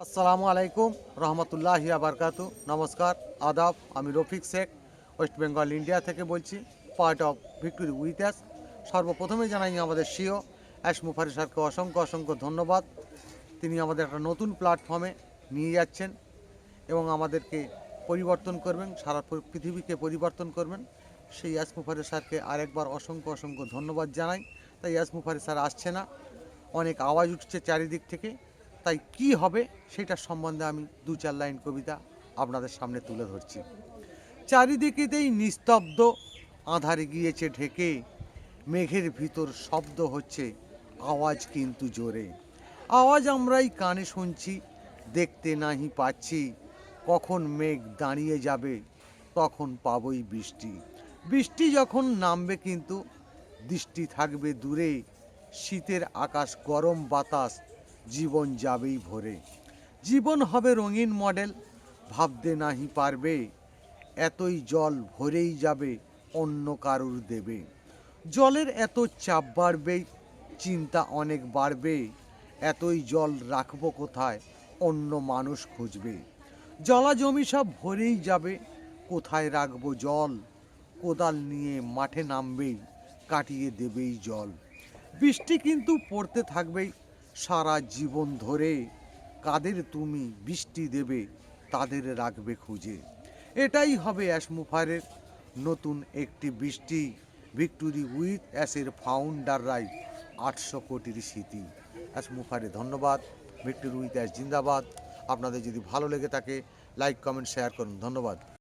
আসসালামু আলাইকুম রহমতুল্লাহি আবরকাতু। নমস্কার, আদাব। আমি রফিক শেখ, ওয়েস্ট বেঙ্গল ইন্ডিয়া থেকে বলছি, part of victory with us. সর্বপ্রথমে জানাই আমাদের সিও অ্যাশ মুফারি স্যারকে অসংখ্য অসংখ্য ধন্যবাদ। তিনি আমাদের একটা নতুন প্ল্যাটফর্মে নিয়ে যাচ্ছেন এবং আমাদেরকে পরিবর্তন করবেন, সারা পৃথিবীকে পরিবর্তন করবেন। সেই অ্যাশ মুফারি স্যারকে আরেকবার অসংখ্য অসংখ্য ধন্যবাদ জানাই। তাই অ্যাশ মুফারি স্যার আসছে না, অনেক আওয়াজ উঠছে চারিদিক থেকে। তাই কি হবে সেটার সম্বন্ধে আমি দু চার লাইন কবিতা আপনাদের সামনে তুলে ধরছি। চারিদিকেতেই নিস্তব্ধ, আঁধারে গিয়েছে ঢেকে, মেঘের ভিতর শব্দ হচ্ছে, আওয়াজ কিন্তু জোরে। আওয়াজ আমরাই কানে শুনছি, দেখতে নাহি পাচ্ছি। কখন মেঘ দাঁড়িয়ে যাবে, তখন পাবই বৃষ্টি। বৃষ্টি যখন নামবে কিন্তু দৃষ্টি থাকবে দূরে। শীতের আকাশ, গরম বাতাস, জীবন যাবেই ভরে। জীবন হবে রঙিন মডেল, ভাবতে নাহি পারবে। এতই জল ভরেই যাবে, অন্য কারুর দেবে। জলের এত চাপ বাড়বে, চিন্তা অনেক বাড়বে। এতই জল রাখবো কোথায়, অন্য মানুষ খুঁজবে। জলা জমি সব ভরেই যাবে, কোথায় রাখবো জল। কোদাল নিয়ে মাঠে নামবেই, কাটিয়ে দেবেই জল। বৃষ্টি কিন্তু পড়তে থাকবেই সারা জীবন ধরে। কাদের তুমি বৃষ্টি দেবে, তাদের রাখবে খুঁজে। এটাই হবে অ্যাশ মুফারের নতুন একটি বৃষ্টি। ভিক্টোরি উইথ অ্যাশের ফাউন্ডাররাই 800 কোটির স্মৃতি। অ্যাশ মুফারে ধন্যবাদ। ভিক্টোরি উইথ অ্যাশ জিন্দাবাদ। আপনাদের যদি ভালো লেগে থাকে, লাইক কমেন্ট শেয়ার করুন। ধন্যবাদ।